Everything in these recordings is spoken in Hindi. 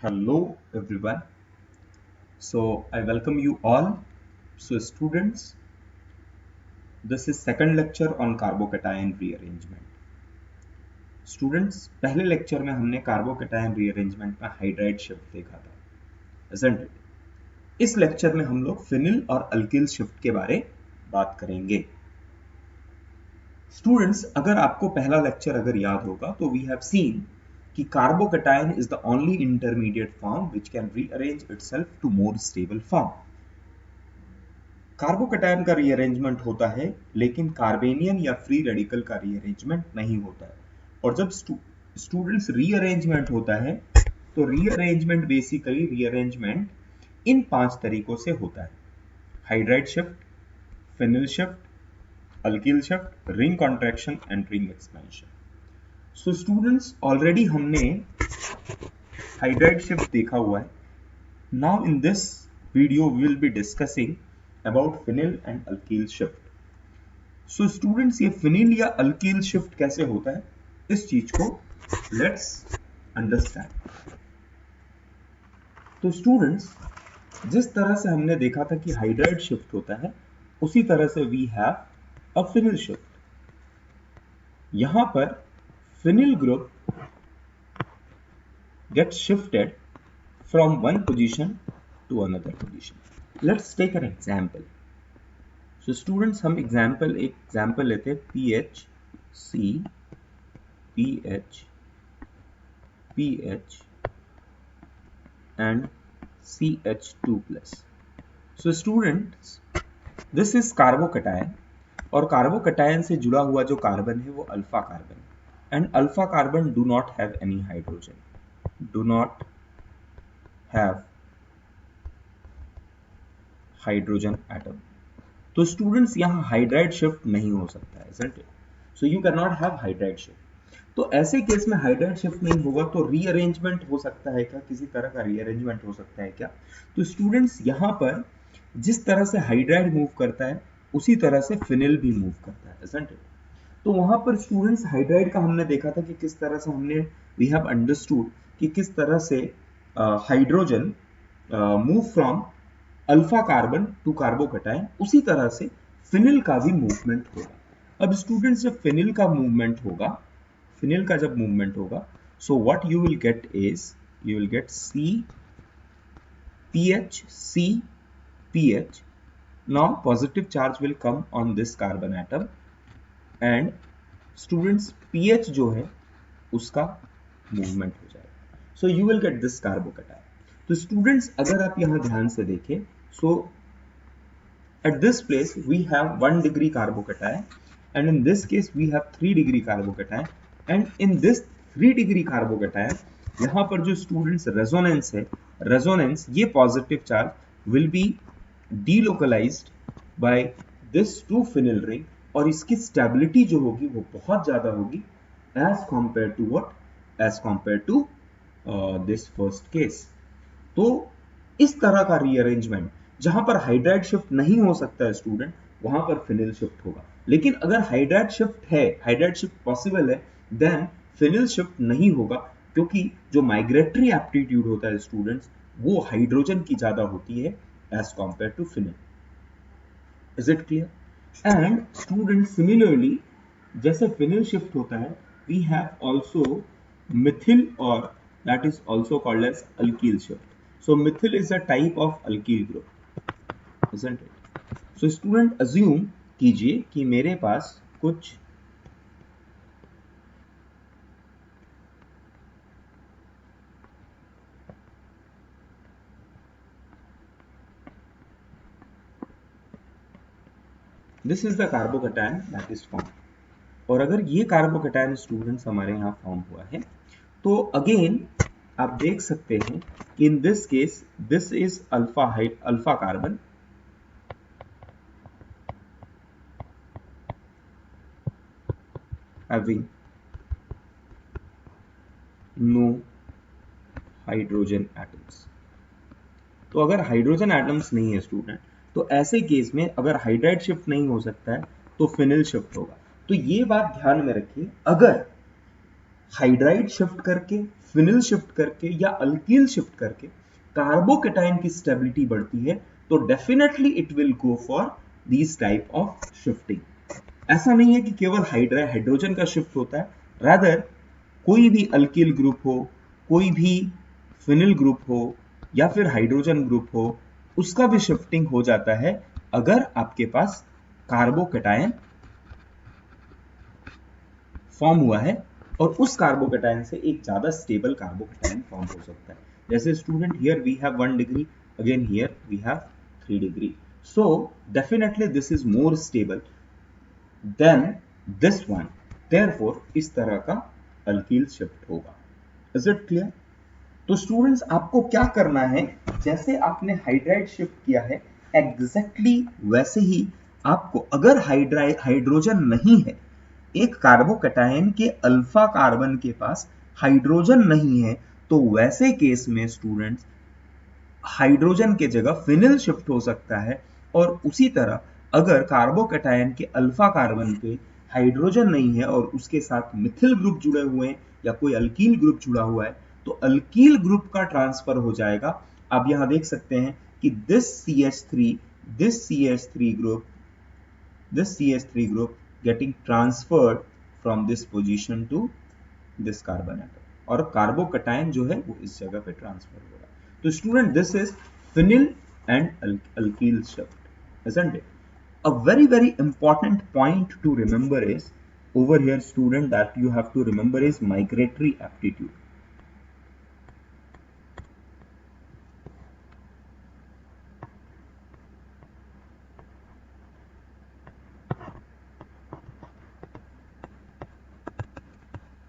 Hello everyone. So I welcome you all. So students, this is second lecture on carbocation rearrangement. Students पहले लेक्चर में हमने कार्बोकेटायन रीअरेंजमेंट में हाइड्राइड शिफ्ट देखा था, isn't it? इस लेक्चर में हम लोग फिनिल और अल्किल शिफ्ट के बारे बात करेंगे। स्टूडेंट्स, अगर आपको पहला लेक्चर अगर याद होगा तो वी हैव सीन कि carbocation is the only intermediate form which can rearrange itself to more stable form. Carbocation का रीअरेंजमेंट होता है लेकिन कार्बेनियन या फ्री रेडिकल का रीअरेंजमेंट नहीं होता है। और जब स्टूडेंट्स रीअरेंजमेंट होता है तो रीअरेंजमेंट बेसिकली रीअरेंजमेंट इन 5 तरीकों से होता है: hydride shift, phenyl shift, alkyl shift, ring contraction and ring expansion. So students, already हमने हाइड्राइड शिफ्ट देखा हुआ है। Now in this video we will be discussing about phenyl and alkyl shift. So students, ये फिनिल या अल्किल शिफ्ट कैसे होता है, इस चीज को लेट्स अंडरस्टैंड। तो स्टूडेंट्स, जिस तरह से हमने देखा था कि हाइड्राइड शिफ्ट होता है, उसी तरह से we have a phenyl shift. यहां पर phenyl group gets shifted from one position to another position. Let's take an example. So students, हम एक example लेते हैं PHC, PH, PH and CH2+. So students, this is carbocation और कार्बोकेटायन से जुड़ा हुआ जो कार्बन है वो alpha carbon, and alpha carbon do not have any hydrogen, do not have hydrogen atom. तो स्टूडेंट्स, यहाँ हाइड्राइड शिफ्ट नहीं हो सकता है, isn't it? So you cannot have hydride shift. तो ऐसे केस में हाइड्राइड शिफ्ट नहीं होगा तो रीअरेंजमेंट हो सकता है क्या? किसी तरह का रीअरेंजमेंट हो सकता है क्या? तो स्टूडेंट्स, यहाँ पर जिस तरह से हाइड्राइड मूव करता है उसी तरह से फिनिल भी मूव करता है, isn't it? तो वहां पर स्टूडेंट्स हाइड्राइड का हमने देखा था कि किस तरह से हमने वी हैव अंडरस्टूड कि किस तरह से hydrogen move from alpha carbon to carbocation, उसी तरह से फिनिल का भी मूवमेंट होगा। अब स्टूडेंट्स, जब फिनिल का मूवमेंट होगा, सो what you will get is you will gate C PH. Now positive charge will come on this carbon atom and students pH जो है उसका मूवमेंट हो जाएगा। So you will get this carbocation. तो स्टूडेंट्स, अगर आप यहां ध्यान से देखें, so at this place we have 1 degree carbocation and in this case we have 3 degree carbocation, and in this 3 degree carbocation यहां पर जो स्टूडेंट्स रेजोनेंस है, रेजोनेंस ये positive charge will be delocalized by this 2 phenyl ring, और इसकी स्टेबिलिटी जो होगी वो बहुत ज्यादा होगी as compared to what? As compared to this first case. तो इस तरह का रीअरेंजमेंट जहां पर हाइड्राइड शिफ्ट नहीं हो सकता है स्टूडेंट, वहां पर फिनिल शिफ्ट होगा। लेकिन अगर हाइड्राइड शिफ्ट है, हाइड्राइड शिफ्ट पॉसिबल है, देन फिनिल शिफ्ट नहीं होगा, क्योंकि जो माइग्रेटरी एप्टीट्यूड होता है स्टूडेंट्स वो हाइड्रोजन की ज्यादा होती है as compared to phenol. Is it clear? And students, similarly, जैसे phenyl shift होता है, we have also methyl, or that is also called as alkyl shift. So methyl is a type of alkyl group, isn't it? So student, assume कीजिए कि मेरे पास कुछ this is the carbocation that is form, और अगर ये कार्बोकेटायन स्टूडेंट्स हमारे यहाँ फॉर्म हुआ है तो अगेन आप देख सकते हैं कि इन this case this is alpha carbon, having no hydrogen atoms. तो अगर हाइड्रोजन एटम्स नहीं है स्टूडेंट, तो ऐसे केस में अगर हाइड्राइड शिफ्ट नहीं हो सकता है तो फिनिल शिफ्ट होगा। तो ये बात ध्यान में रखिए, अगर हाइड्राइड शिफ्ट करके फिनिल शिफ्ट करके या अल्कील शिफ्ट करके कार्बोकेटाइन की स्टेबिलिटी बढ़ती है, तो definitely it will go for these type of shifting. ऐसा नहीं है कि केवल हाइड्रोजन का शिफ्ट होता है, रादर कोई भी अल्कील ग्रुप हो, कोई भी फिनिल ग्रुप हो या फिर हाइड्रोजन ग्रुप हो, उसका भी शिफ्टिंग हो जाता है अगर आपके पास कार्बोकेटायन फॉर्म हुआ है और उस कार्बोकेटायन से एक ज्यादा स्टेबल कार्बोकेटायन फॉर्म हो सकता है। जैसे student here we have 1 degree, again here we have 3 degree, so definitely this is more stable than this one, therefore इस तरह का अल्कील शिफ्ट होगा। Is it clear? तो स्टूडेंट्स आपको क्या करना है, जैसे आपने हाइड्राइड शिफ्ट किया है एग्जैक्टली वैसे ही आपको, अगर हाइड्रोजन नहीं है, एक कार्बोकेटायन के अल्फा कार्बन के पास हाइड्रोजन नहीं है, तो वैसे केस में स्टूडेंट्स हाइड्रोजन के जगह फिनिल शिफ्ट हो सकता है। और उसी तरह अगर कार्बोकेटायन के अल्फा कार्बन पे हाइड्रोजन नहीं है और उसके साथ मिथिल ग्रुप जुड़े हुए हैं या कोई अल्कील ग्रुप जुड़ा हुआ है, तो अल्कील ग्रुप का ट्रांसफर हो जाएगा। आप यहां देख सकते हैं कि this CH3 group getting transferred from this position to this carbon atom और कार्बोकेटायन जो है वो इस जगह पे ट्रांसफर हो रहा है। तो student this is phenyl and alkyl shift, isn't it? A very important point to remember is over here student, that you have to remember is migratory aptitude.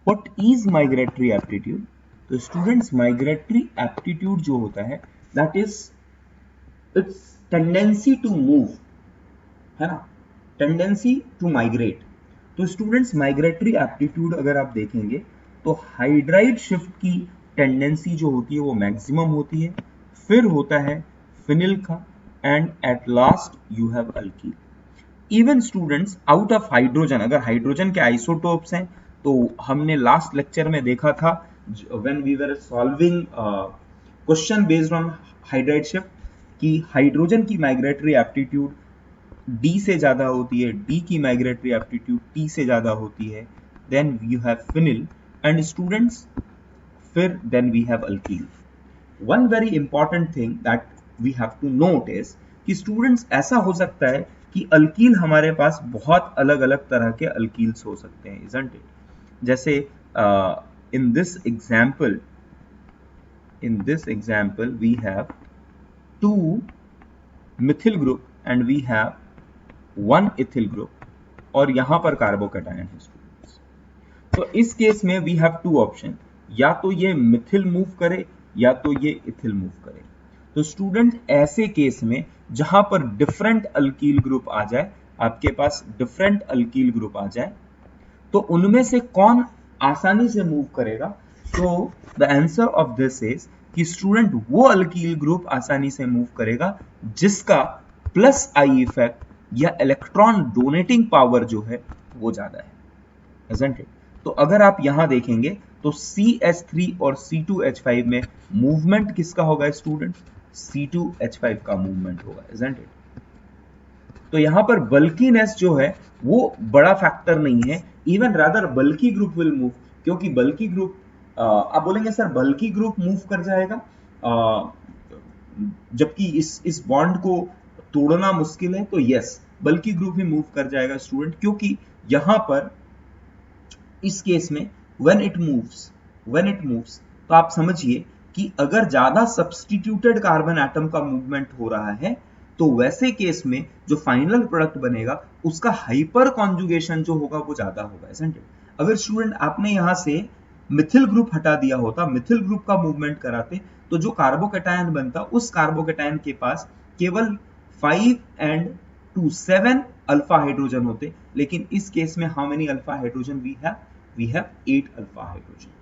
What is migratory aptitude? तो स्टूडेंट्स माइग्रेटरी एप्टीट्यूड जो होता है that is its tendency to move, है ना, टेंडेंसी टू माइग्रेट। तो स्टूडेंट्स माइग्रेटरी एप्टीट्यूड अगर आप देखेंगे तो हाइड्राइड शिफ्ट की टेंडेंसी जो होती है वो मैक्सिमम होती है, फिर होता है फिनिल का, and at last you have alkyl. Even students out of hydrogen, अगर हाइड्रोजन के आइसोटोप्स हैं तो हमने लास्ट लेक्चर में देखा था when we were solving question based on hydride shift कि हाइड्रोजन की माइग्रेटरी एप्टीट्यूड डी से ज्यादा होती है, डी की माइग्रेटरी एप्टीट्यूड टी से ज्यादा होती है, then you have phenyl and students फिर then we have alkyl. One very important thing that we have to note is कि स्टूडेंट्स ऐसा हो सकता है कि अल्कील हमारे पास बहुत अलग अलग तरह के अल्कील्स हो सकते हैं, isn't it? जैसे in this example we have two methyl group and we have one ethyl group और यहां पर कार्बोकेटायन है स्टूडेंट्स। तो इस केस में वी हैव टू ऑप्शन, या तो ये मिथिल मूव करे या तो ये इथिल मूव करे। तो स्टूडेंट ऐसे केस में जहां पर डिफरेंट अल्कील ग्रुप आ जाए, आपके पास डिफरेंट अल्कील ग्रुप आ जाए, तो उनमें से कौन आसानी से मूव करेगा? तो the answer of this is कि स्टूडेंट वो अल्कील ग्रुप आसानी से मूव करेगा जिसका प्लस आई इफेक्ट या इलेक्ट्रॉन डोनेटिंग पावर जो है वो ज्यादा है, isn't it? तो अगर आप यहां देखेंगे तो CH3 और C2H5 में मूवमेंट किसका होगा स्टूडेंट? C2H5 का मूवमेंट होगा, isn't it? तो यहां पर बल्कीनेस जो है वो बड़ा फैक्टर नहीं है, even rather bulky group will move, क्योंकि बल्की ग्रुप आप बोलेंगे सर बल्की ग्रुप मूव कर जाएगा जबकि इस बॉन्ड को तोड़ना मुश्किल है, तो यस बल्की ग्रुप ही मूव कर जाएगा स्टूडेंट, क्योंकि यहां पर इस केस में व्हेन इट मूव्स तो आप समझिए कि अगर ज्यादा सब्स्टिट्यूटेड कार्बन एटम का मूवमेंट हो रहा है तो वैसे केस में जो फाइनल प्रोडक्ट बनेगा उसका हाइपर कॉन्जुगेशन जो होगा वो ज्यादा होगा, isn't it? अगर स्टूडेंट आपने यहां से मिथिल ग्रुप हटा दिया होता, मिथिल ग्रुप का मूवमेंट कराते, तो जो कार्बोकेटायन बनता उस कार्बोकेटायन के पास केवल 5 एंड 2 7 अल्फा हाइड्रोजन होते, लेकिन इस केस में how many alpha hydrogen we have 8 alpha hydrogen.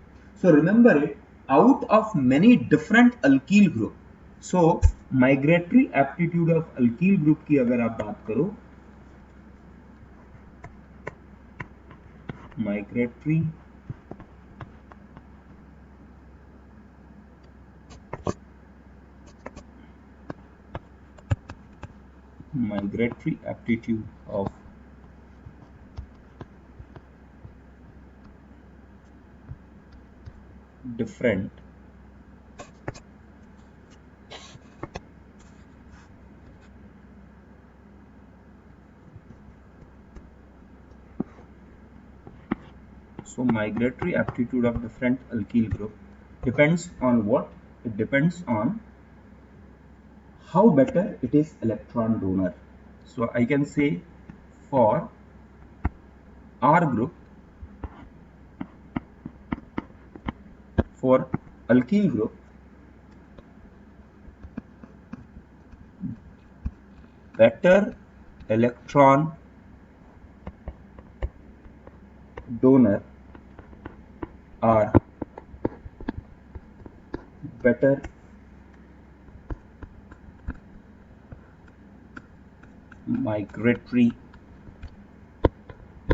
So remember it, out of many different alkyl group, so migratory aptitude of alkyl group की अगर आप बात करो, migratory migratory aptitude of different migratory aptitude of different alkyl group depends on what? It depends on how better it is electron donor. So I can say for R group, for alkyl group, better electron donor are better migratory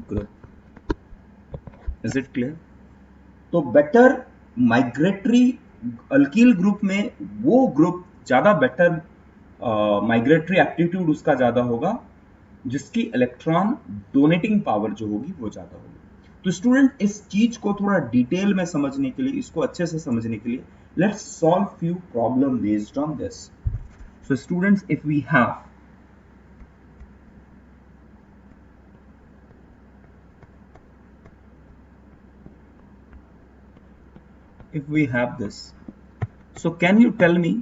group. Is it clear? तो बेटर माइग्रेटरी अल्कील ग्रुप में वो ग्रुप ज्यादा बेटर माइग्रेटरी एप्टीट्यूड उसका ज्यादा होगा जिसकी इलेक्ट्रॉन डोनेटिंग पावर जो होगी वो ज्यादा होगी। तो स्टूडेंट इस चीज को थोड़ा डिटेल में समझने के लिए, इसको अच्छे से समझने के लिए, let's solve few problem based on this. So students, if we have this, so can you tell me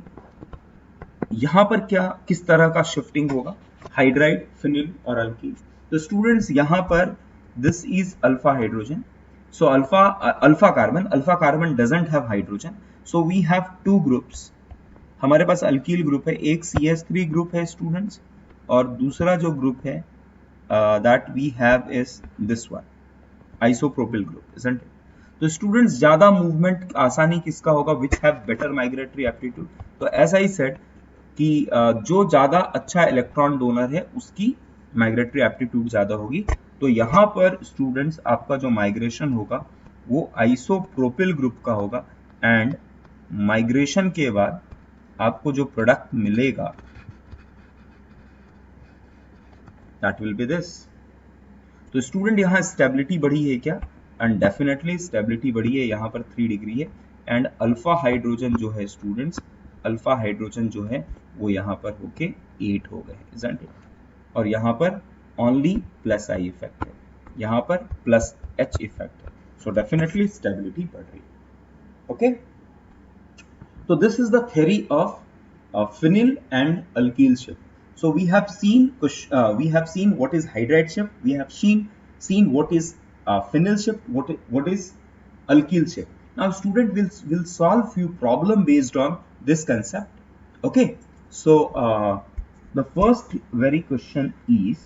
यहां पर क्या किस तरह का शिफ्टिंग होगा, हाइड्राइड, फिनिल और अल्कील। तो स्टूडेंट्स यहां पर this is alpha hydrogen, so alpha carbon doesn't have hydrogen, so we have two groups. हमारे पास अल्कील ग्रुप है, एक CH3 ग्रुप है स्टूडेंट्स, और दूसरा जो ग्रुप है that we have is this one, isopropyl group, isn't it? तो स्टूडेंट्स ज्यादा मूवमेंट आसानी किसका होगा, which have better migratory aptitude. तो ऐसा ही सेट कि जो ज्यादा अच्छा इलेक्ट्रॉन डोनर है उसकी माइग्रेटरी एप्टीट्यूड ज्यादा होगी। तो यहां पर स्टूडेंट्स आपका जो माइग्रेशन होगा वो आइसोप्रोपिल ग्रुप का होगा, एंड माइग्रेशन के बाद आपको जो प्रोडक्ट मिलेगा दैट विल बी दिस। तो स्टूडेंट यहां स्टेबिलिटी बढ़ी है क्या, एंड डेफिनेटली स्टेबिलिटी बढ़ी है, यहाँ पर 3 डिग्री है, एंड अल्फा हाइड्रोजन जो है स्टूडेंट्स, अल्फा हाइड्रोजन जो है वो यहाँ पर होके 8 हो गए, इजंट इट? और यहाँ पर ओनली प्लस आई इफेक्ट है, यहाँ पर प्लस एच इफेक्ट है, सो डेफिनेटली स्टेबिलिटी बढ़ रही है। ओके, तो this is the theory of phenyl and alkyl shift. So we have seen what is hydride shift, we have seen what is phenyl shift, what is alkyl shift. Now student will solve few problem based on this concept. Okay, so the first very question is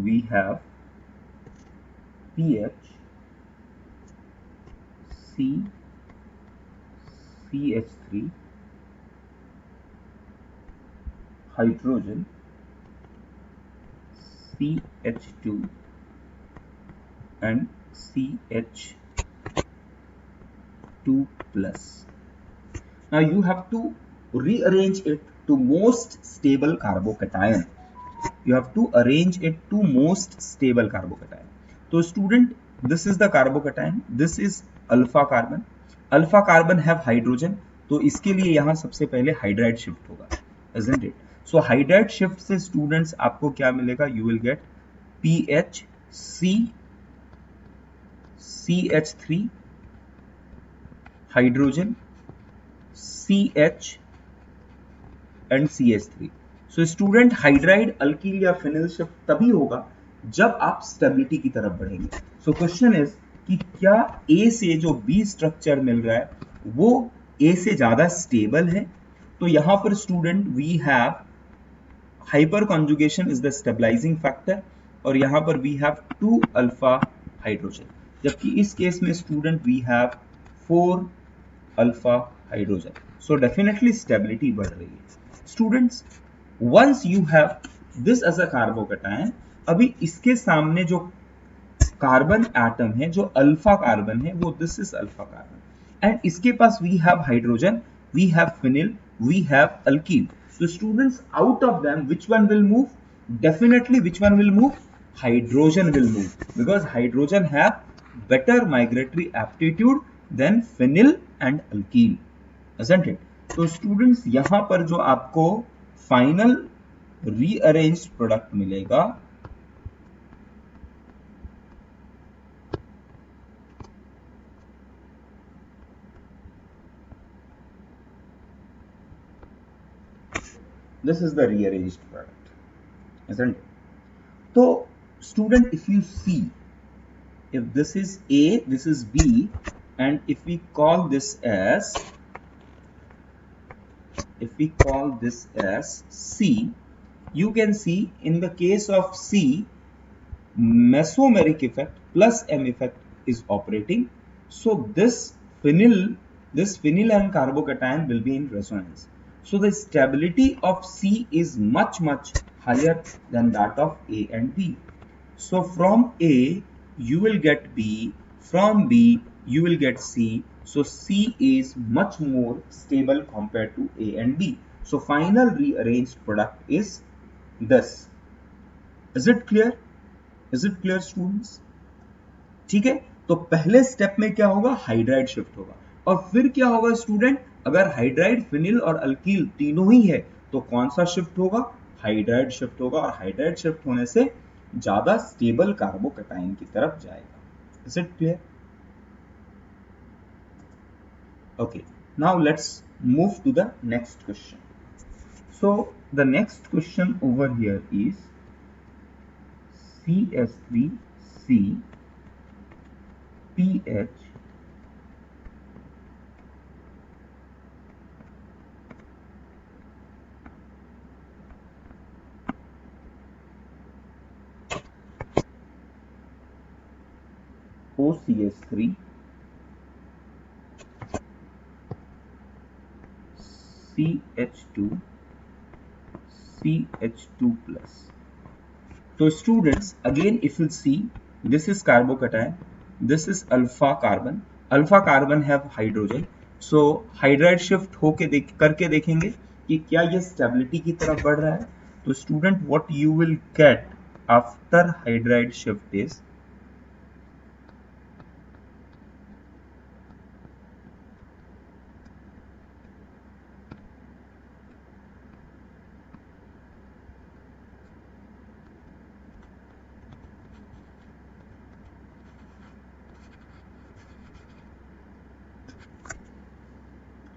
we have pH CH3 hydrogen CH2 and CH2 plus. Now you have to rearrange it to most stable carbocation. You have to arrange it to most stable carbocation. So student, this is the carbocation, this is alpha carbon. Alpha carbon have hydrogen, तो इसके लिए यहां सबसे पहले हाइड्राइड शिफ्ट होगा, isn't it? So hydride shift से स्टूडेंट्स आपको क्या मिलेगा, you will gate PHC CH3 hydrogen CH and CH3। So student hydride alkyl या फिनिल शिफ्ट तभी होगा जब आप स्टेबिलिटी की तरफ बढ़ेंगे। सो क्वेश्चन इज कि क्या A से जो B स्ट्रक्चर मिल रहा है वो A से ज्यादा स्टेबल है। तो यहां पर student we have hyperconjugation is the stabilising factor, और यहां पर वी हैव 2 अल्फा हाइड्रोजन, जबकि इस केस में student we have 4 alpha hydrogen. So definitely stability बढ़ रही है। Students, once you have this as a carbocation, अभी इसके सामने जो कार्बन एटम है, जो अल्फा कार्बन है, वो this is alpha carbon, and इसके पास we have hydrogen, we have phenyl, we have alkene. So students, out of them, which one will move? Definitely, which one will move? Hydrogen will move, because hydrogen have better migratory aptitude than phenyl and alkene, isn't it? तो students, यहाँ पर जो आपको final rearranged product मिलेगा, this is the rearranged product, isn't it? So student, if you see, if this is A, this is B, and if we call this as C, you can see in the case of C, mesomeric effect plus M effect is operating. So this phenyl and carbocation will be in resonance. So the stability of C is much higher than that of A and B. So from A you will get B, from B you will get C. So C is much more stable compared to A and B. So final rearranged product is this. Is it clear? Is it clear students? ठीक है, तो पहले स्टेप में क्या होगा? हाइड्राइड शिफ्ट होगा. और फिर क्या होगा स्टूडेंट? अगर हाइड्राइड, फिनिल और अल्कील तीनों ही है तो कौन सा शिफ्ट होगा? हाइड्राइड शिफ्ट होगा. और हाइड्राइड शिफ्ट होने से ज्यादा स्टेबल कार्बोकैटायन की तरफ जाएगा. Is it clear? Okay, now let's move to the next question. So the next question over here is CS3C pH OCS3 CH2 CH2 plus. So students, again if you see, this is carbocation, this is alpha carbon. Alpha carbon have hydrogen. So hydride shift होके करके देखेंगे कि क्या ये स्टेबिलिटी की तरफ बढ़ रहा है. तो student, what you will get after hydride shift is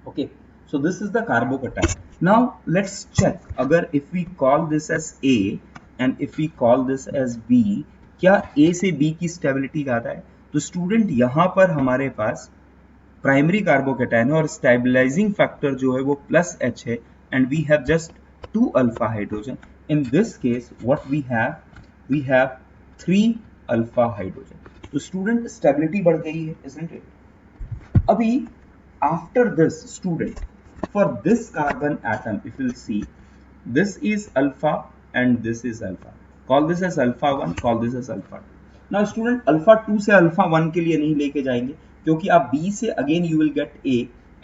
okay. So this is the carbocation. Now let's check, अगर if we call this as A and if we call this as B, क्या A से B की स्टेबिलिटी ज्यादा है? तो स्टूडेंट, यहाँ पर हमारे पास प्राइमरी कार्बोकेटायन है और स्टेबलाइजिंग फैक्टर जो है वो प्लस H है, and we have just 2 alpha hydrogen. In this case what we have 3 alpha hydrogen. तो स्टूडेंट, स्टेबिलिटी बढ़ गई है, isn't it? अभी after this student, for this carbon atom, if you'll see, this is alpha and this is alpha. Call this as alpha 1, call this as alpha 2. Now student, alpha 2 से alpha 1 के लिए नहीं लेके जाएंगे, क्योंकि आप B से again you will get A,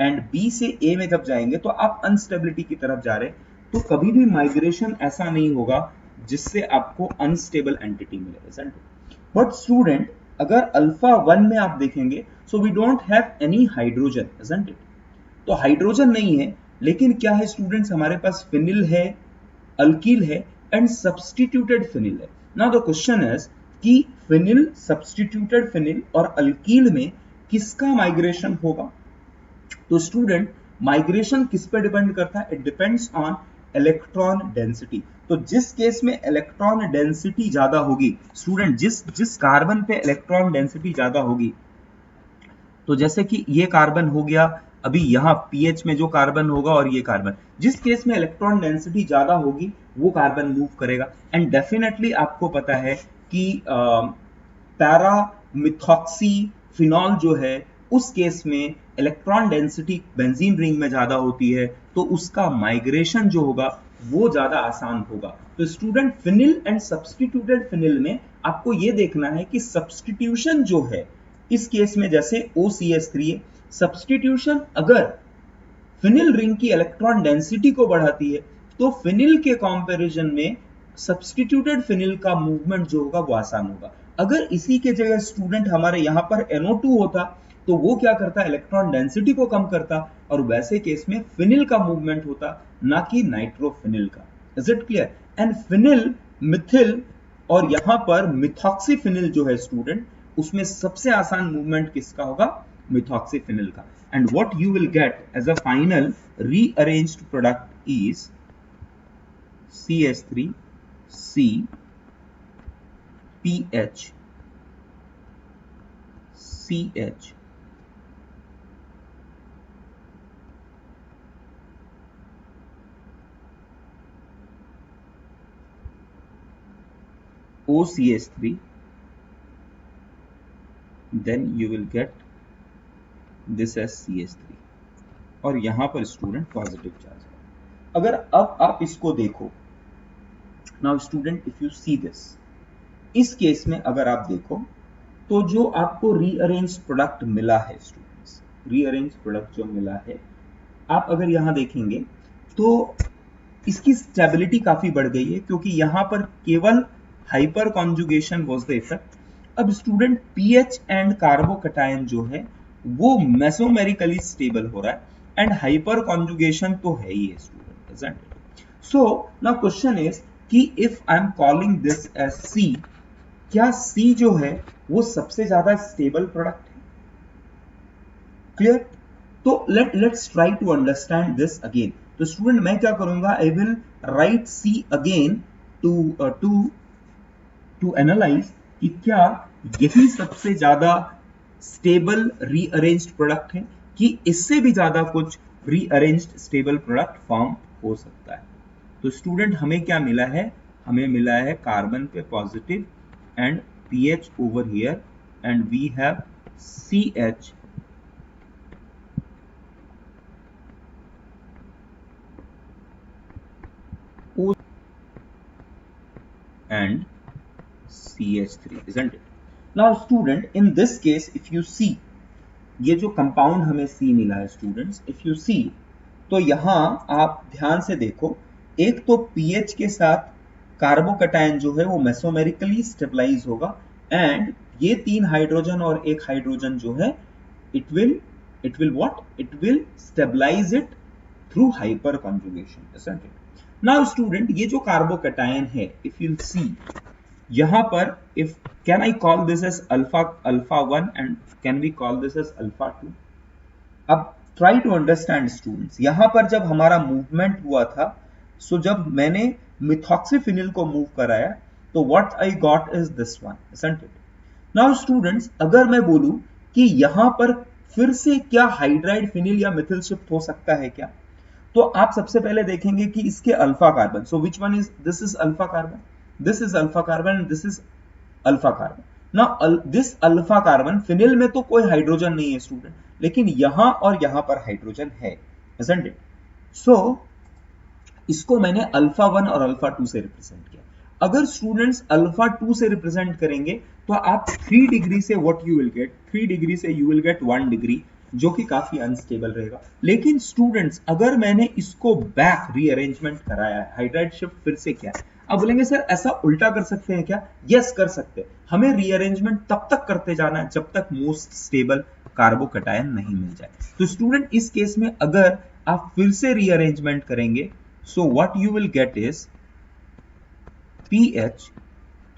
and B से A में जब जाएंगे तो आप अनस्टेबिलिटी की तरफ जा रहे हैं. तो कभी भी माइग्रेशन ऐसा नहीं होगा जिससे आपको अनस्टेबल एंटिटी मिले. बट स्टूडेंट, अगर अल्फा 1 में आप देखेंगे, so we don't have any hydrogen, isn't it? तो हाइड्रोजन नहीं है, लेकिन क्या है स्टूडेंट्स, हमारे पास फिनिल है, अल्कील है एंड सब्स्टिट्यूटेड फिनिल है. नाउ द क्वेश्चन इज कि फिनिल, सब्स्टिट्यूटेड फिनिल और अल्कील में किसका माइग्रेशन होगा? तो स्टूडेंट, माइग्रेशन किस पे डिपेंड करता है? It depends on electron density. तो जिस केस में इलेक्ट्रॉन डेंसिटी ज्यादा होगी स्टूडेंट, जिस कार्बन पे इलेक्ट्रॉन डेंसिटी ज्यादा होगी, तो जैसे कि ये कार्बन हो गया, अभी यहाँ पीएच में जो कार्बन होगा और ये कार्बन, जिस केस में इलेक्ट्रॉन डेंसिटी ज्यादा होगी वो कार्बन मूव करेगा. एंड डेफिनेटली आपको पता है कि पैरा मिथॉक्सी फिनॉल जो है, उस केस में इलेक्ट्रॉन डेंसिटी बेंजीन रिंग में ज्यादा होती है, तो उसका माइग्रेशन जो होगा वो ज्यादा आसान होगा. तो student, phenyl and substituted phenyl में आपको ये देखना है कि सब्स्टिट्यूशन जो है, इस केस में जैसे OCS3 है, सब्स्टिट्यूशन अगर फिनिल रिंग की इलेक्ट्रॉन डेंसिटी को बढ़ाती है तो फिनिल के कंपैरिजन में सब्स्टिट्यूटेड फिनिल का मूवमेंट जो होगा वो आसान होगा। अगर इसी के जगह स्टूडेंट हमारे यहाँ पर NO2 होता तो वो क्या करता, इलेक्ट्रॉन डेंसिटी को कम करता और वैसे केस में फिनिल का मूवमेंट होता, ना कि नाइट्रोफिनिल का। Is it clear? And phenyl, Mithil और यहाँ पर मिथॉक्सीफिनिल जो है स्टूडेंट, उसमें सबसे आसान मूवमेंट किसका होगा, मिथॉक्सीफिनिल का। And what you will get as a final rearranged product is CH3 C PH CH OCH3, then you will get this as CH3 और यहां पर स्टूडेंट पॉजिटिव चार्ज है। अगर अब आप इसको देखो, now student if you see this, इस केस में अगर आप देखो तो जो आपको रीअरेंज प्रोडक्ट मिला है स्टूडेंट्स, रीअरेंज प्रोडक्ट जो मिला है, आप अगर यहां देखेंगे तो इसकी स्टेबिलिटी काफी बढ़ गई है क्योंकि यहां पर केवल hyper conjugation was the effect. अब स्टूडेंट पीएच एंड कार्बोकटायन जो है वो मेसोमेरिकली स्टेबल हो रहा है एंड हाइपर कॉन्जुगेशन तो है ही है student, isn't it? So now question is कि if I am calling this as C, क्या सी जो है वो सबसे ज्यादा स्टेबल प्रोडक्ट है? क्लियर? तो let's try to understand this again. तो स्टूडेंट मैं क्या करूंगा, I will write C again to analyze कि क्या यही सबसे ज्यादा स्टेबल रीअरेंज्ड प्रोडक्ट है कि इससे भी ज्यादा कुछ रीअरेंज्ड स्टेबल प्रोडक्ट फॉर्म हो सकता है। तो स्टूडेंट हमें क्या मिला है, हमें मिला है कार्बन पे positive and pH over here and we have CH and CH3, isn't it? Now student, in this case if you see, ये जो कंपाउंड हमें C मिला है स्टूडेंट्स, इफ यू सी, तो यहां आप ध्यान से देखो, एक तो पीएच के साथ कार्बोकटायन जो है वो मेसोमेरिकली स्टेबलाइज होगा एंड ये तीन हाइड्रोजन और एक हाइड्रोजन जो है it will what, it will stabilise it through hyperconjugation, isn't it? नाउ स्टूडेंट ये जो कार्बोकटायन है, इफ यू सी यहां पर, if can I call this as alpha 1 and can we call this as alpha 2? अब ट्राई टू अंडरस्टैंड स्टूडेंट्स, यहां पर जब हमारा मूवमेंट हुआ था, सो जब मैंने मिथॉक्सीफिनिल को मूव कराया तो what I got is this one, isn't it? Now students अगर मैं बोलूं कि यहां पर फिर से क्या हाइड्राइड फिनिल या मिथिल शिफ्ट हो सकता है क्या, तो आप सबसे पहले देखेंगे कि इसके alpha carbon, so which one is this, is alpha carbon, this is alpha carbon and this is alpha carbon. Now this alpha carbon, phenyl में तो कोई हाइड्रोजन नहीं है स्टूडेंट, लेकिन यहां और यहां पर हाइड्रोजन है, isn't it? सो इसको मैंने अल्फा 1 और अल्फा 2 से रिप्रेजेंट किया। अगर स्टूडेंट्स अल्फा 2 से रिप्रेजेंट करेंगे तो आप 3 डिग्री से what you will gate, 3 degree से यू विल गेट 1 डिग्री, जो कि काफी अनस्टेबल रहेगा। लेकिन स्टूडेंट्स अगर मैंने इसको बैक रीअरेंजमेंट कराया है, हाइड्राइड शिफ्ट फिर से किया है, अब बोलेंगे सर ऐसा उल्टा कर सकते हैं क्या? यस कर सकते हैं। हमें रीअरेंजमेंट तब तक करते जाना है जब तक मोस्ट स्टेबल कार्बोकटायन नहीं मिल जाए। तो स्टूडेंट इस केस में अगर आप फिर से रीअरेंजमेंट करेंगे, सो what you will get is pH,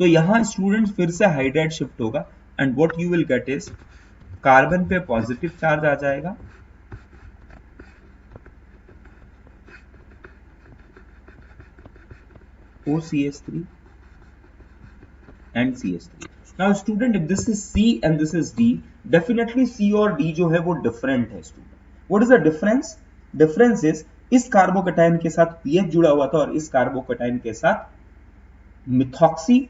तो यहां स्टूडेंट फिर से हाइड्राइड शिफ्ट होगा and what you will get is carbon पे पॉजिटिव चार्ज आ जाएगा OCH3 and CH3. Now student if this is C and this is D, definitely C और D जो है वो different है student. What is the difference? Difference is इस कार्बोकटायन के साथ पीएच जुड़ा हुआ था और इस कार्बोकटायन के साथ मिथॉक्सी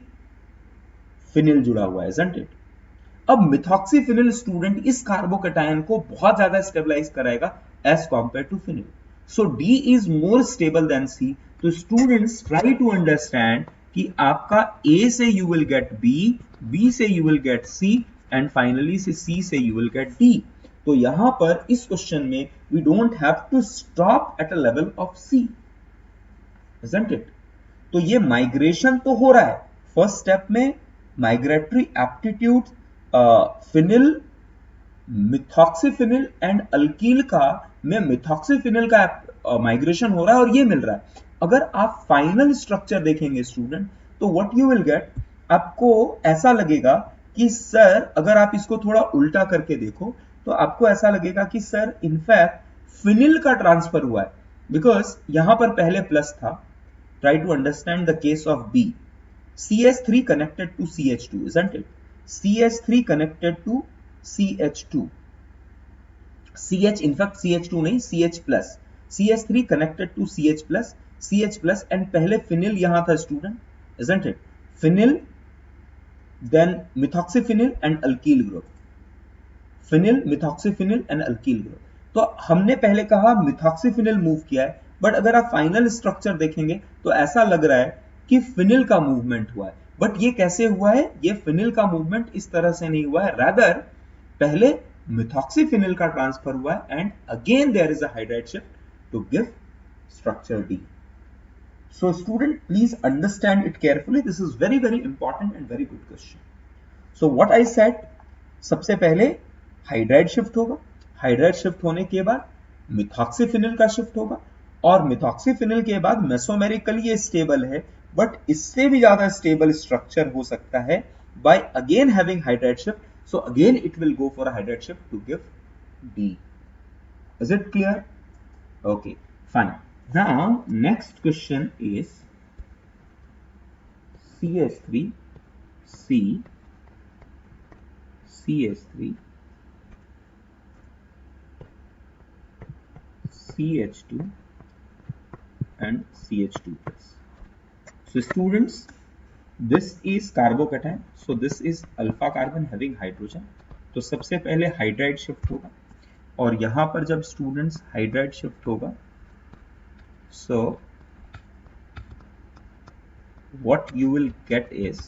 फिनिल जुड़ा हुआ है, isn't it? अब मिथॉक्सीफिनिल स्टूडेंट इस कार्बोकटायन को बहुत ज्यादा स्टेबलाइज कराएगा as compare to phenyl, so D is more stable than C. तो स्टूडेंट्स ट्राई टू अंडरस्टैंड कि आपका ए से you will get B, B से you will get C and finally से सी से यू विल गेट डी। तो यहां पर इस क्वेश्चन में we don't have to stop at a level of C, isn't it? तो ये माइग्रेशन तो हो रहा है फर्स्ट स्टेप में, migratory aptitude phenyl methoxyphenyl and alkyl का में मिथॉक्सीफिनिल का माइग्रेशन हो रहा है और ये मिल रहा है। अगर आप फाइनल स्ट्रक्चर देखेंगे स्टूडेंट, तो व्हाट यू विल गेट, आपको ऐसा लगेगा कि सर, अगर आप इसको थोड़ा उल्टा करके देखो तो आपको ऐसा लगेगा कि सर इनफैक्ट फिनिल का ट्रांसफर हुआ है, बिकॉज यहां पर पहले प्लस था। Try to understand the case of B. CH3 connected to CH2, isn't it? CH3 connected to CH2. CH, in fact CH2 नहीं, CH plus. CH3 connected to CH plus, CH plus, and पहले फिनिल यहां था student, isn't it? Phenyl, then methoxyphenyl and alkyl group. Phenyl, methoxyphenyl and alkyl group. तो हमने पहले कहा मिथॉक्सीफिनिल मूव किया है, बट अगर आप फाइनल स्ट्रक्चर देखेंगे तो ऐसा लग रहा है कि फिनिल का मूवमेंट हुआ है। बट ये कैसे हुआ है? ये फिनिल का मूवमेंट इस तरह से नहीं हुआ है, रादर पहले मिथॉक्सीफिनिल का ट्रांसफर हुआ है and again there is a hydride shift to give structure D. So student, please understand it carefully. This is very very important and very good question. So what I said, सबसे पहले हाइड्राइड शिफ्ट होगा, हाइड्राइड शिफ्ट होने के बाद मिथॉक्सीफिनिल का शिफ्ट होगा, और मिथॉक्सीफिनिल के बाद मेसोमेरिकली ये स्टेबल है, बट इससे भी ज्यादा स्टेबल स्ट्रक्चर हो सकता है by again having hydride shift. So again it will go for a hydride shift to give D. Is it clear? Okay, fine. Now next question is CH3 C CH3 CH2 and CH2 plus. So students, this is carbocation, so this is alpha carbon having hydrogen. तो सबसे पहले हाइड्राइड शिफ्ट होगा, और यहां पर जब स्टूडेंट्स हाइड्राइड शिफ्ट होगा, so what you will get is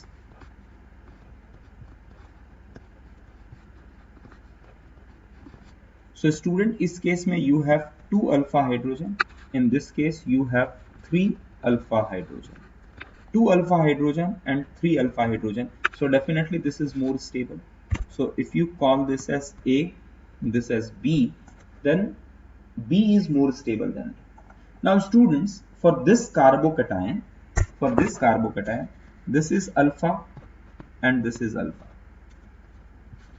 so student, इस केस में you have 2 alpha hydrogen, in this case you have 3 alpha hydrogen, 2 alpha hydrogen and 3 alpha hydrogen, so definitely this is more stable. So if you call this as A, this as B, then B is more stable than A. Now students, for this carbocation, this is alpha and this is alpha,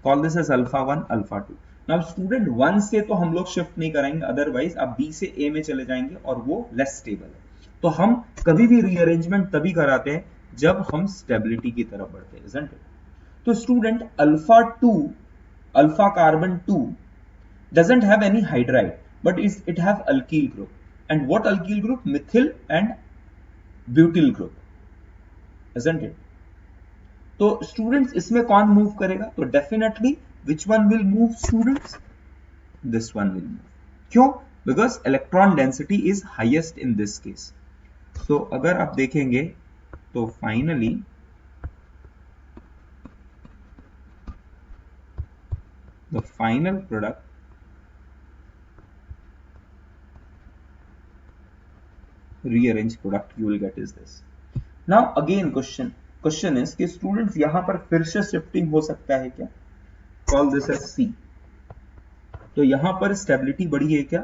call this as alpha 1 alpha 2. Now student, 1 से तो हम लोग शिफ्ट नहीं करेंगे, अदरवाइज आप B से A में चले जाएंगे और वो लेस स्टेबल है। तो हम कभी भी रीअरेंजमेंट तभी कराते हैं जब हम स्टेबिलिटी की तरफ बढ़ते हैं, isn't it? तो student alpha 2, alpha carbon 2 doesn't have any hydride, but it have alkyl group. And what alkyl group? Methyl and butyl group, isn't it? तो स्टूडेंट्स, इसमें कौन मूव करेगा? तो definitely which one will move students? This one will move. क्यों? Because electron density is highest in this case. So अगर आप देखेंगे तो finally the final product rearrange product you will get is this. Now again question is कि स्टूडेंट्स यहां पर फिर से शिफ्टिंग हो सकता है क्या? Call this as C. तो यहां पर स्टेबिलिटी बढ़ी है क्या?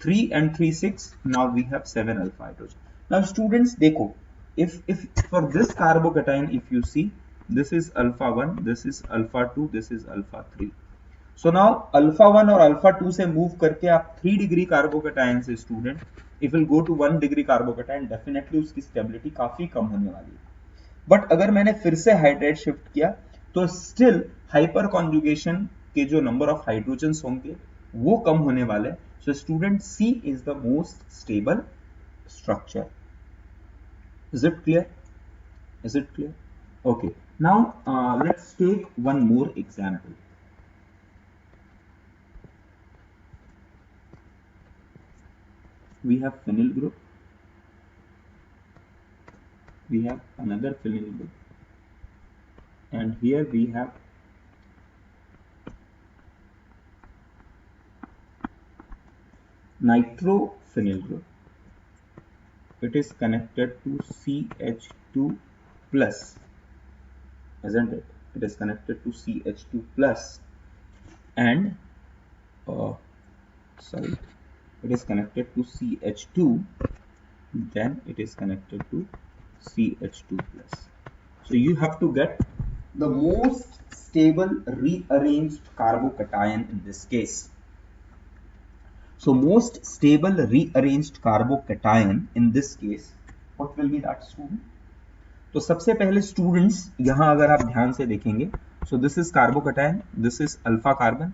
3 and 3 6, now we have 7 alpha hydrogen. Now students देखो, if for this carbocation if you see, this is alpha 1, this is alpha 2, this is alpha 3. So now alpha 1 और alpha 2 से मूव करके आप 3 डिग्री कार्बोकेटायन से student if will go to 1 degree carbocation, definitely उसकी स्टेबिलिटी काफी कम होने वाली है। बट अगर मैंने फिर से हाइड्रेट शिफ्ट किया तो स्टिल हाइपर कॉन्जुगेशन के जो नंबर ऑफ हाइड्रोजन्स होंगे वो कम होने वाले। So student, C is the most stable structure. Is it clear? Is it clear? Okay, now let's take one more example. We have phenyl group, we have another phenyl group, and here we have nitrophenyl group, it is connected to CH2 plus, isn't it? It is connected to CH2 plus, and sorry, it is connected to CH2, then it is connected to CH2 plus. So you have to get the most stable rearranged carbocation in this case. So most stable rearranged carbocation in this case, what will be that, student? तो सबसे पहले स्टूडेंट्स यहां अगर आप ध्यान से देखेंगे, so this is carbocation, this is alpha carbon,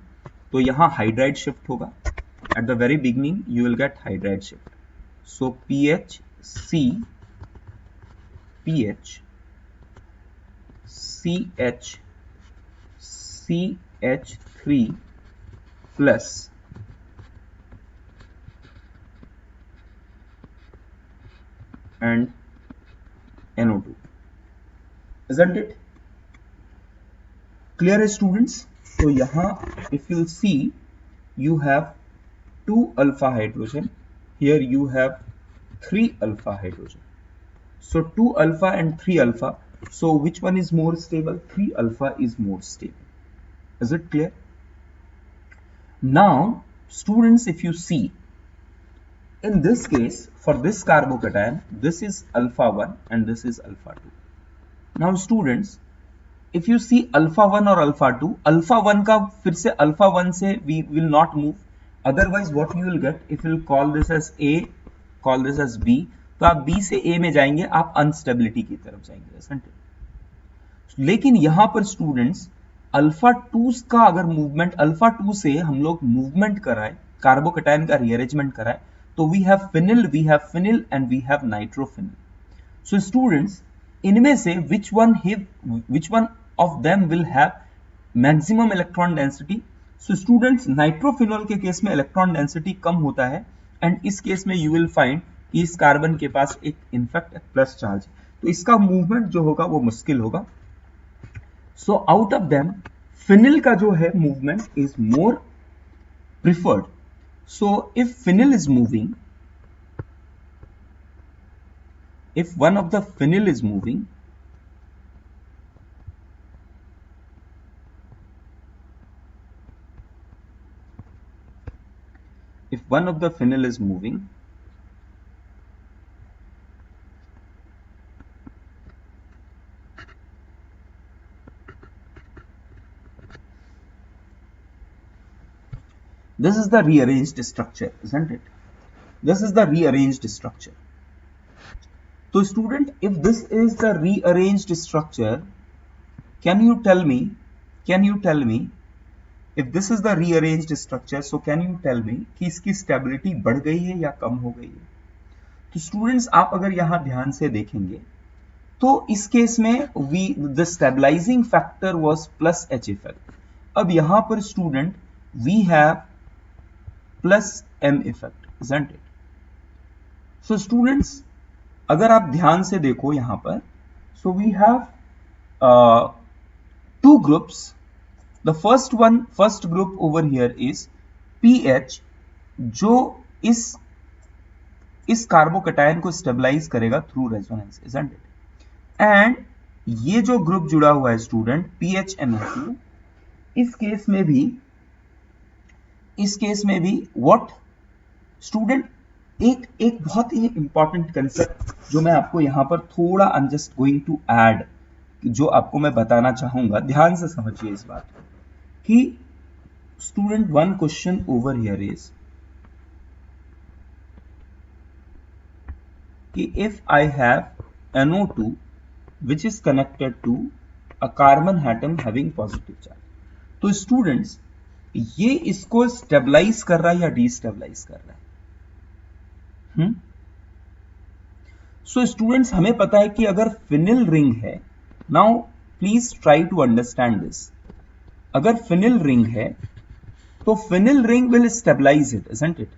तो यहां हाइड्राइड शिफ्ट होगा. At the very beginning you will get hydride shift. So PH C PH CH CH3 plus and NO2, isn't it? Clear, students? So यहाँ if you see, you have 2 alpha hydrogen, here you have 3 alpha hydrogen. So 2 alpha and 3 alpha, so which one is more stable? 3 alpha is more stable. Is it clear? Now students, if you see, in this case for this carbocation, this is alpha 1 and this is alpha 2. Now students, if you see alpha 1 or alpha 2, alpha 1 का फिर से alpha 1 से we will not move, otherwise what you will get, if you will call this as A, call this as B, तो आप B से A में जाएंगे, आप अनस्टेबिलिटी की तरफ जाएंगे. लेकिन यहां पर स्टूडेंट्स अल्फा 2 का अगर मूवमेंट, अल्फा 2 से हम लोग मूवमेंट कराए, कार्बोकटायन का रीअरेंजमेंट कराए, तो we have phenyl and we have nitrophenyl. So students, इनमें से which one of them will have maximum electron density? So students, nitrophenol के केस में इलेक्ट्रॉन डेंसिटी कम होता है, एंड इस केस में यू विल फाइंड कि इस कार्बन के पास एक इनफैक्ट प्लस चार्ज है, तो इसका मूवमेंट जो होगा वो मुश्किल होगा. So out of them phenyl का जो है movement is more preferred. So if phenyl is moving, if one of the phenyl is moving, this is the rearranged structure, isn't it? This is the rearranged structure. So student, if this is the rearranged structure, can you tell me if this is the rearranged structure, so can you tell me कि इसकी स्टेबिलिटी बढ़ गई है या कम हो गई है? तो स्टूडेंट्स, आप अगर यहां ध्यान से देखेंगे तो इस केस में the stabilising factor was plus H effect. अब यहां पर student we have plus M effect, isn't it? So students, अगर आप ध्यान से देखो यहां पर, so we have 2 groups. The first group over here is PH, जो इस कार्बोकटायन को स्टेबलाइज करेगा through resonance, isn't it? And ये जो ग्रुप जुड़ा हुआ है स्टूडेंट PHNO2, इस केस में भी व्हाट स्टूडेंट, एक बहुत ही इंपॉर्टेंट कंसेप्ट जो मैं आपको यहां पर थोड़ा I am just going to add, जो आपको मैं बताना चाहूंगा, ध्यान से समझिए इस बात को, कि student one question over here is कि if I have NO2 which is connected to a carbon atom having positive charge, तो स्टूडेंट्स ये इसको स्टेबलाइज कर रहा है या डिस्टेबलाइज कर रहा है? सो स्टूडेंट्स, हमें पता है कि अगर फिनिल रिंग है, now please try to understand this, अगर फिनिल रिंग है तो phenyl ring will stabilise it, isn't it?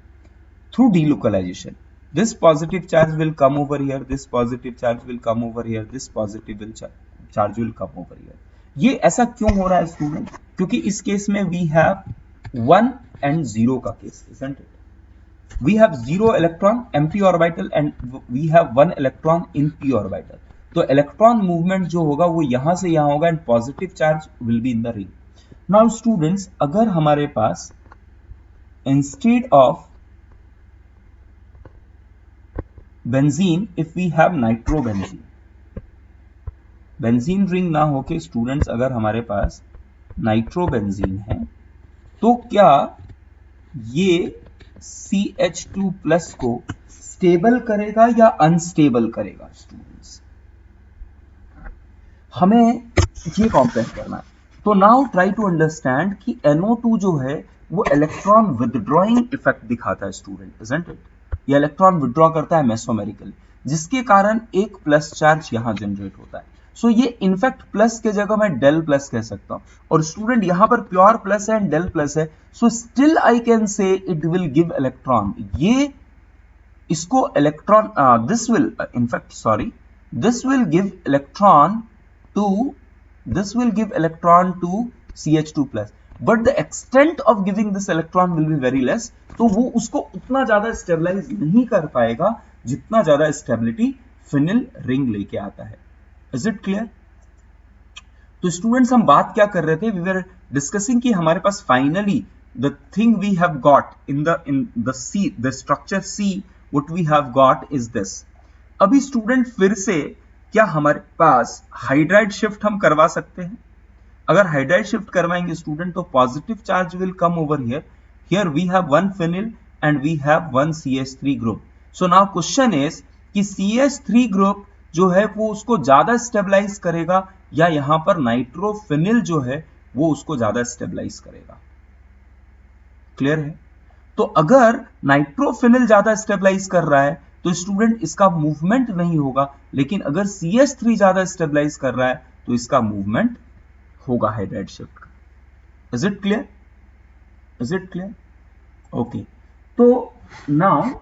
Through delocalization. This positive charge will come over here, this positive charge will come over here, this positive charge will come over here. ये ऐसा क्यों हो रहा है स्टूडेंट? क्योंकि इस केस में we have 1 and 0 का case, isn't it? we have 0 electron empty orbital and we have 1 electron in p orbital. तो इलेक्ट्रॉन मूवमेंट जो होगा वो यहां से यहां होगा and positive charge will be in the ring. Now students, अगर हमारे पास instead of benzene if we have nitrobenzene, benzene ring ना होके स्टूडेंट्स अगर हमारे पास नाइट्रोबेंजीन है, तो क्या ये CH2 प्लस को स्टेबल करेगा या अनस्टेबल करेगा? स्टूडेंट्स, हमें ये कंपेयर करना है. तो नाउ ट्राई टू अंडरस्टैंड कि NO2 जो है वो इलेक्ट्रॉन विदड्रॉइंग इफेक्ट दिखाता है स्टूडेंट, इजंट इट? ये इलेक्ट्रॉन विदड्रॉ करता है मेसोमेरिकली, जिसके कारण एक प्लस चार्ज यहां जनरेट होता है. सो ये इनफैक्ट प्लस के जगह मैं डेल प्लस कह सकता हूं. और स्टूडेंट यहां पर प्योर प्लस है एंड डेल प्लस है, so still I can say it will give electron. ये इसको electron this will in fact sorry this will give electron to CH2 plus, but the extent of giving this electron will be very less. तो वो उसको उतना ज्यादा स्टेबलाइज नहीं कर पाएगा जितना ज्यादा स्टेबिलिटी फिनिल रिंग लेके आता है. Is it clear? तो स्टूडेंट्स, हम बात क्या कर रहे थे? वी वर डिस्कसिंग कि हमारे पास finally the thing we have got in the C, the structure C, what we have got is this. अभी स्टूडेंट फिर से क्या हमारे पास हाइड्राइड शिफ्ट हम करवा सकते हैं? अगर हाइड्राइड शिफ्ट करवाएंगे स्टूडेंट तो positive charge will come over here. Here we have one phenyl and we have one CH3 group. So now question is कि CH3 ग्रुप जो है वो उसको ज्यादा स्टेबलाइज करेगा या यहां पर नाइट्रोफिनिल जो है वो उसको ज्यादा स्टेबलाइज करेगा? क्लियर है? तो अगर नाइट्रोफिनिल ज्यादा स्टेबलाइज कर रहा है तो स्टूडेंट इसका मूवमेंट नहीं होगा, लेकिन अगर CH3 ज्यादा स्टेबलाइज कर रहा है तो इसका मूवमेंट होगा हाइड्राइड शिफ्ट का. Is it clear? Is it clear? Okay. तो नाउ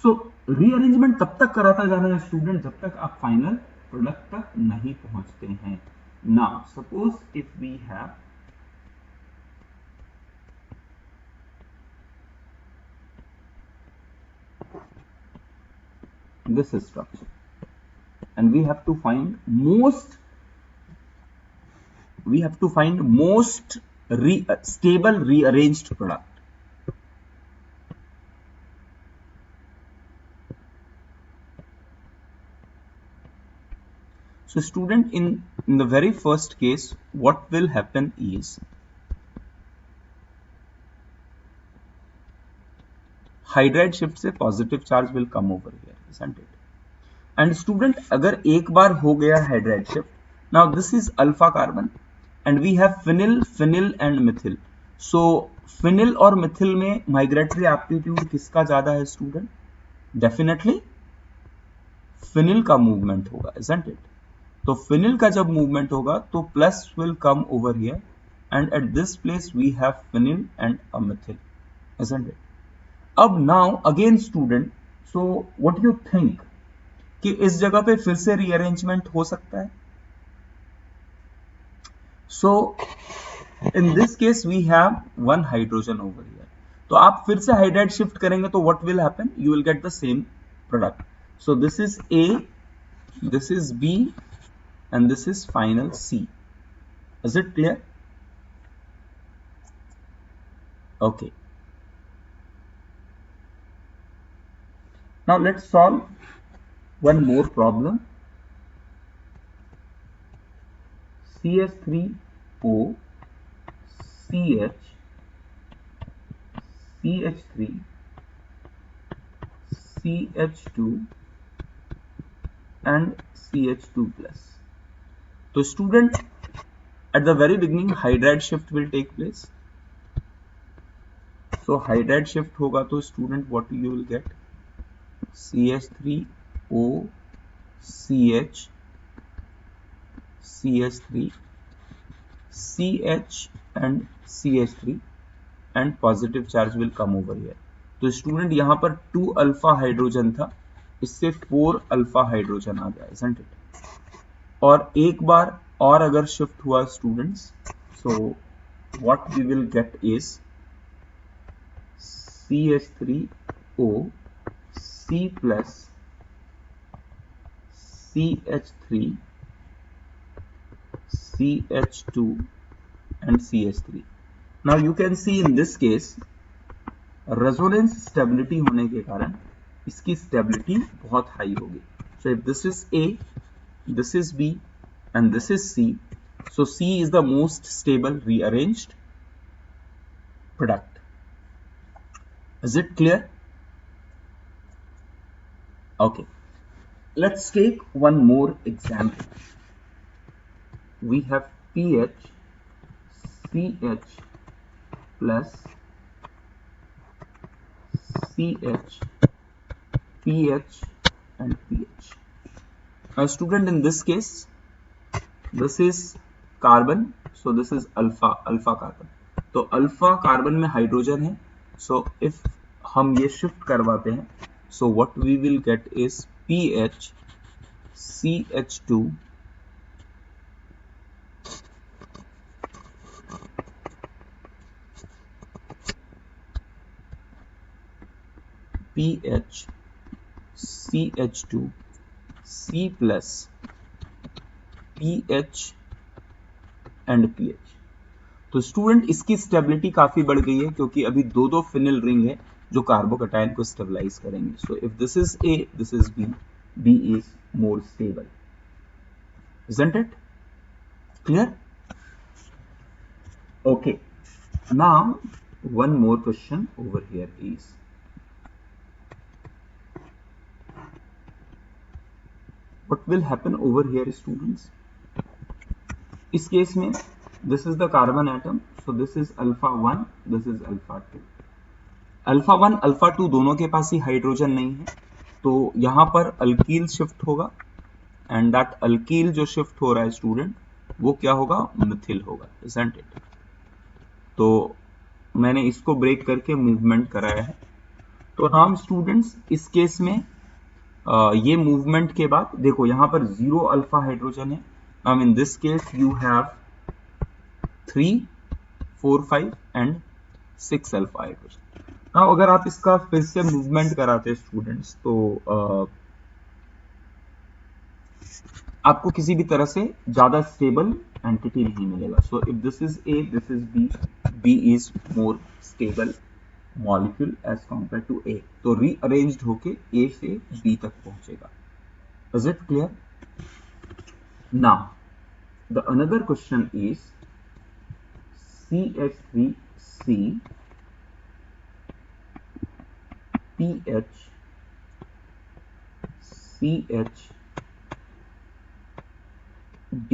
सो रीअरेंजमेंट तब तक कराता जाना है स्टूडेंट जब तक आप फाइनल प्रोडक्ट तक नहीं पहुंचते हैं. Now suppose if we have this structure and we have to find most stable rearranged product. So student, in the very first case what will happen is hydride shift से positive charge will come over here, isn't it? And student, अगर एक बार हो गया hydride shift, now this is alpha carbon and we have phenyl and methyl. So phenyl और मिथिल में माइग्रेटरी एप्टीट्यूड किसका ज्यादा है स्टूडेंट? डेफिनेटली फिनिल का मूवमेंट होगा, isn't it? तो फिनिल का जब मूवमेंट होगा तो plus will come over here and at this place we have phenyl and a methyl, isn't it? अब now again student, so what you think कि इस जगह पे फिर से रीअरेंजमेंट हो सकता है? So in this case we have one hydrogen over here. तो आप फिर से हाइड्राइड शिफ्ट करेंगे तो what will happen? You will get the same product. So this is A, this is B and this is final C. Is it clear? Okay. Now let's solve one more problem. CH3O, CH, CH3, CH2 and CH2 plus. तो student, at the very beginning hydride shift will take place. So hydride shift होगा तो student what you will get? CH3O, CH, CH3, CH and CH3 and positive charge will come over here. तो स्टूडेंट यहां पर 2 अल्फा हाइड्रोजन था, इससे 4 अल्फा हाइड्रोजन आ गया, isn't it? और एक बार और अगर शिफ्ट हुआ students, so what we will get is CH3O C plus CH3 CH2 and CH3. Now you can see in this case resonance stability होने के कारण इसकी स्टेबिलिटी बहुत हाई होगी. सो if this is A, this is B and this is C, so C is the most stable rearranged product. Is it clear? Okay, let's take one more example. We have PH CH plus CH PH and PH. Now student, in this case this is carbon, so this is alpha carbon. तो अल्फा कार्बन में हाइड्रोजन है, so if हम ये शिफ्ट करवाते हैं, so what we will get is PH CH2 PH CH2 C plus PH and pH. तो स्टूडेंट इसकी स्टेबिलिटी काफी बढ़ गई है क्योंकि अभी दो दो फिनिल रिंग है जो कार्बोकैटायन को स्टेबलाइज करेंगे. So if this is A, this is B, B is more stable. Isn't it clear? Okay, now one more question over here is what will happen over here students. इस केस में this is the carbon atom, so this is alpha 1, this is alpha 2. Alpha 1 alpha 2 दोनों के पास ही हाइड्रोजन नहीं है, तो यहां पर अल्कील शिफ्ट होगा एंड दैट अल्कील जो शिफ्ट हो रहा है स्टूडेंट वो क्या होगा, मिथिल होगा. isn't it? तो मैंने इसको ब्रेक करके मूवमेंट कराया है. तो नाम स्टूडेंट्स इस केस में ये मूवमेंट के बाद देखो यहां पर 0 अल्फा हाइड्रोजन है. Now in this case you have 3 4 5 and 6 alpha hydrogen. Now अगर आप इसका फिर से मूवमेंट कराते हैं स्टूडेंट्स तो आपको किसी भी तरह से ज्यादा स्टेबल एंटिटी नहीं मिलेगा. So if this is A, this is B, B is more stable molecule as compare to A. तो रीअरेंज्ड होके ए से बी तक पहुंचेगा. Is it clear? Now the another question is CH3C PH CH D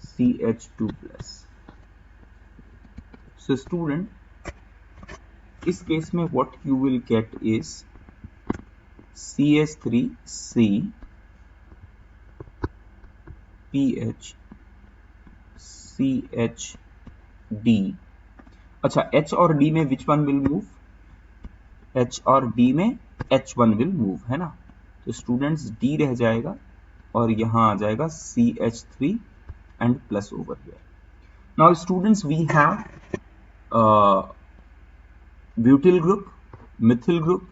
CH2 plus. So student, इस केस में what you will get is CH3C PH CHD. अच्छा, H और D में which one will move? H और D में H1 will move, है ना. तो स्टूडेंट्स D रह जाएगा और यहां आ जाएगा CH3 and plus over here. Now students, we have butyl group, methyl group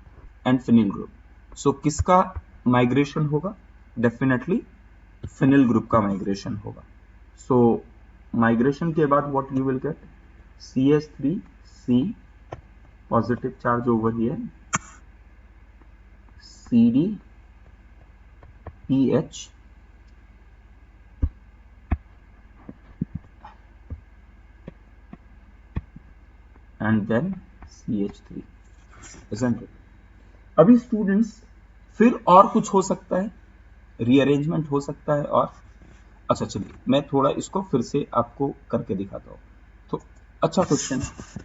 and phenyl group. So किसका माइग्रेशन होगा? डेफिनेटली phenyl ग्रुप का माइग्रेशन होगा. So माइग्रेशन के बाद what you will get? CH3C positive charge over here, CD PH and then CH3. isn't it? अभी स्टूडेंट्स फिर और कुछ हो सकता है, रीअरेंजमेंट हो सकता है. और अच्छा चलिए मैं थोड़ा इसको फिर से आपको करके दिखाता हूँ. तो अच्छा question,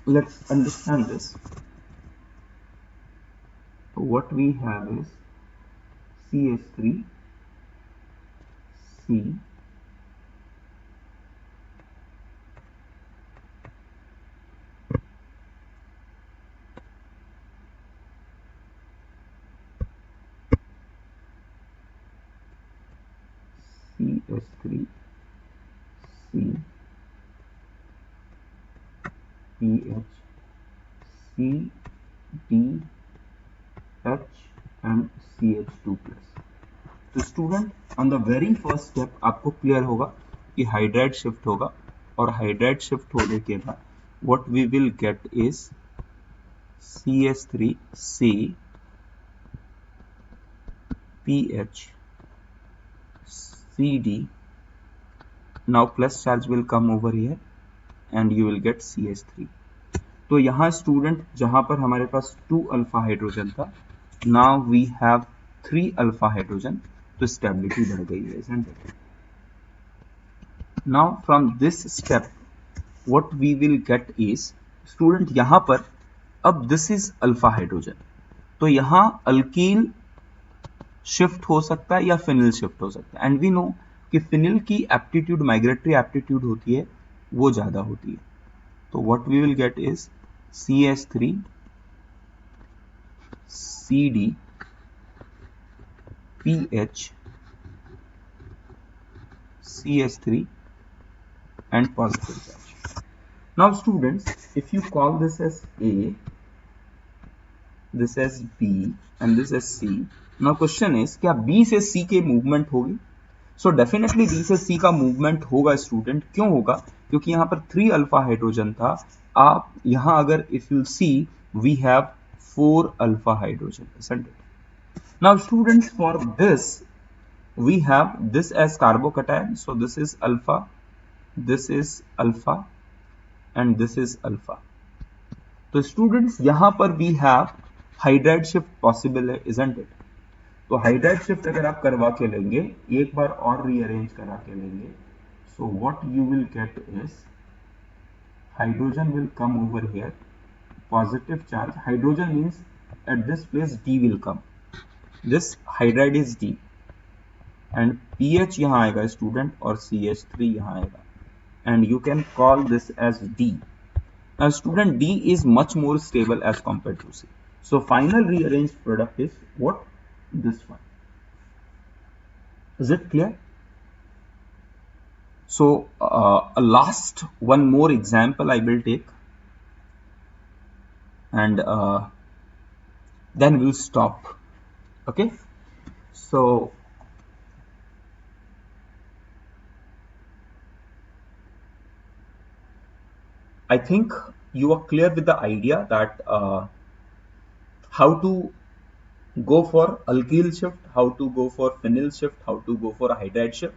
let's understand this. What we have is CH3 C CH3 C PH C, D, H and CH2 plus. तो student on the very first step आपको क्लियर होगा कि हाइड्राइड शिफ्ट होगा, और हाइड्राइड शिफ्ट होने के बाद what we will get is CH3 C PH CD. Now plus charge will come over here and you will get CH3. तो यहाँ स्टूडेंट जहां पर हमारे पास 2 अल्फा हाइड्रोजन था, now we have 3 alpha hydrogen, तो स्टेबिलिटी बढ़ गई है, isn't it? Now from this step what we will get is student यहाँ पर अब दिस इज अल्फा हाइड्रोजन, तो यहाँ अल्कील शिफ्ट हो सकता है या फिनिल शिफ्ट हो सकता है, एंड वी नो कि फिनिल की एप्टीट्यूड, माइग्रेटरी एप्टीट्यूड होती है, वो ज्यादा होती है. तो what we will get is CH3 CD PH CH3 and positive charge. Now students, if you call this as A, this as B and this as C, now question is क्या B से C के मूवमेंट होगी? सो डेफिनेटली B से C का मूवमेंट होगा स्टूडेंट. क्यों होगा? क्योंकि यहाँ पर 3 अल्फा हाइड्रोजन था. आप यहाँ अगर if you see we have 4 alpha hydrogen, isn't it? Now students, for this we have this as carbocation, so this is alpha, this is alpha and this is alpha. तो स्टूडेंट्स यहाँ पर we have hydride shift possible है, isn't it? तो हाइड्राइड शिफ्ट अगर आप करवा के लेंगे, एक बार और रीअरेंज करा के लेंगे, so what you will get is hydrogen will come over here, positive charge, hydrogen means at this place D will come, this hydride is D and PH यहाँ आएगा स्टूडेंट और CH3 यहाँ आएगा, and you can call this as D. Now student, D is much more stable as compared to C. So final rearranged product is what? This one. Is it clear? So a last one more example I will take, and then we'll stop. Okay. So I think you are clear with the idea that how to go for alkyl shift, how to go for phenyl shift, how to go for a hydride shift,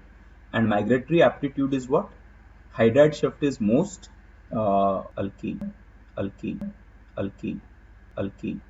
and migratory aptitude is what? Hydride shift is most alkene, alkene, alkene, alkene,